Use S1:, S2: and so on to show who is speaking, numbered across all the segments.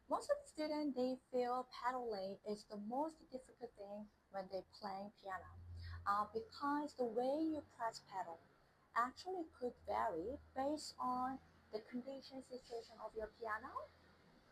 S1: Most of the students, they feel paddling is the most difficult thing when they play piano because the way you press pedal actually could vary based on the condition situation of your piano,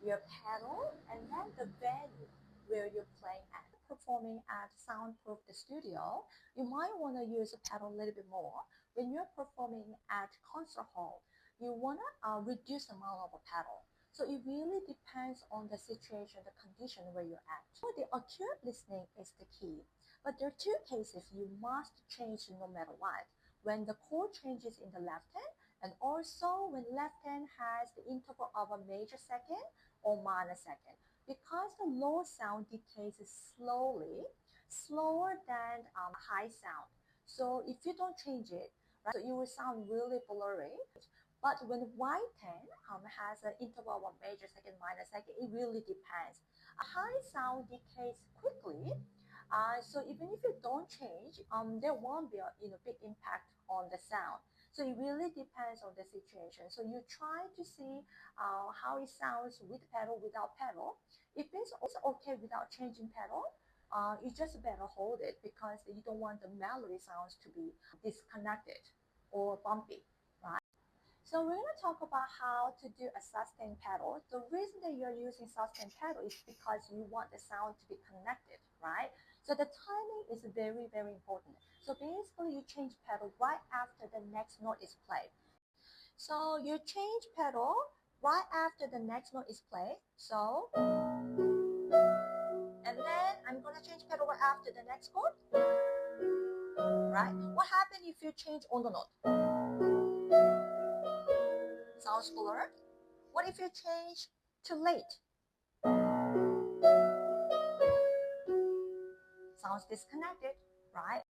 S1: your pedal, and then the venue where you're playing at. Performing at Soundproof the studio, you might want to use a pedal a little bit more. When you're performing at concert hall, you want to reduce the amount of a pedal. So it really depends on the situation, the condition where you're at. So the acute listening is the key. But there are two cases you must change no matter what. When the chord changes in the left hand, and also when left hand has the interval of a major second or minor second. Because the low sound decays slowly, slower than high sound. So if you don't change it, right, so it will sound really blurry. But when white hand has an interval of major second, minor second, it really depends. A high sound decays quickly, so even if you don't change, there won't be a big impact on the sound. So it really depends on the situation. So you try to see how it sounds with pedal, without pedal. If it's okay without changing pedal, you just better hold it because you don't want the melody sounds to be disconnected or bumpy, right? So we're going to talk about how to do a sustain pedal. The reason that you're using sustain pedal is because you want the sound to be connected, right? So the timing is very, very important. So basically you change pedal right after the next note is played. So you change pedal right after the next note is played. So, and then I'm going to change pedal right after the next chord, right? What happens if you change on the note? Sounds blurred. What if you change too late? Sounds disconnected, right?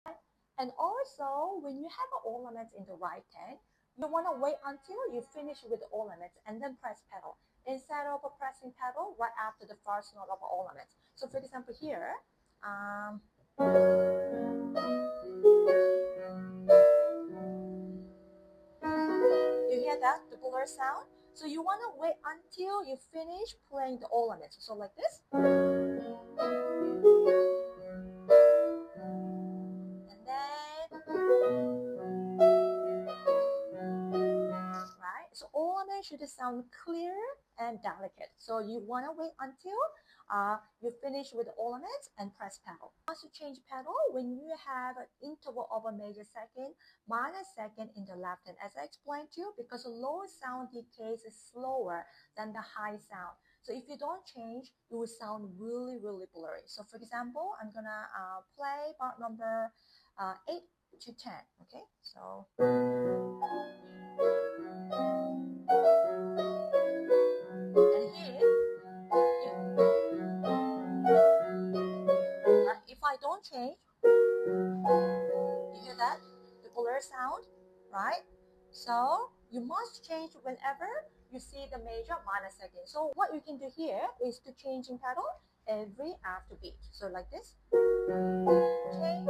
S1: And also, when you have ornaments in the right hand, you want to wait until you finish with the ornaments and then press pedal instead of pressing pedal right after the first note of ornaments. So for example here, you hear that, the blur sound? So you want to wait until you finish playing the ornaments. So like this. And then, right? So ornament should sound clear and delicate. So you want to wait until you finish with the ornaments and press pedal. Once you change pedal, when you have an interval of a major second, minor second in the left hand, as I explained to you, because the low sound decays is slower than the high sound. So if you don't change, it will sound really, really blurry. So for example, I'm gonna play part number 8 to 10, okay? So. And here, if I don't change, you hear that? The blur sound, right? So you must change whenever you see the major minor second. So what you can do here is to change in pedal every after beat. So like this. Change,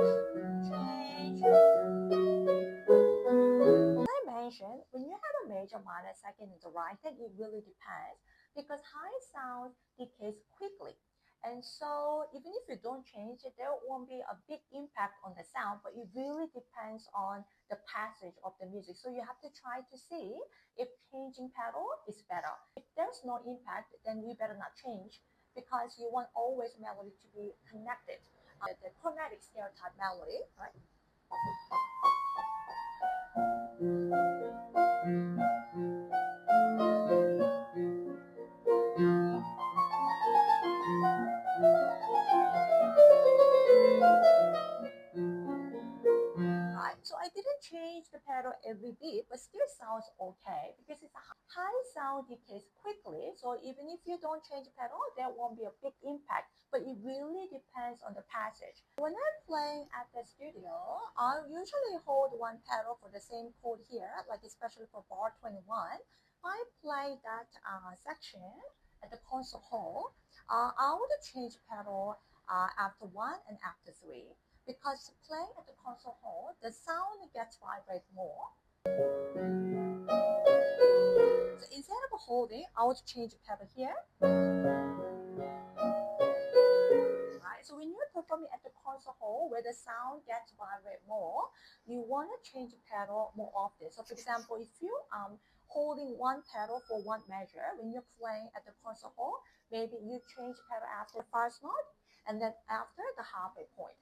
S1: change. As I mentioned, when you have a major minor second in the right hand, it really depends because high sound decays quickly. And so even if you don't change it, there won't be a big impact on the sound, but it really depends on the passage of the music. So you have to try to see if changing pedal is better. If there's no impact, then you better not change because you want always melody to be connected. The chromatic scale type melody, right? Right? So I didn't change the pedal every beat, but still sounds okay because it's a high sound decays quickly. So even if you don't change the pedal, there won't be a big impact, but it really depends on the passage. When I'm playing at the studio, I usually hold one pedal for the same chord here, like especially for bar 21. I play that section at the concert hall. I would change pedal after 1 and after 3 because playing at the concert hall, the sound gets vibrate more. So instead of holding, I would change the pedal here. performing at the concert hall where the sound gets vibrate more, you want to change the pedal more often. So for example, if you holding one pedal for one measure when you're playing at the concert hall, maybe you change the pedal after the first note and then after the halfway point.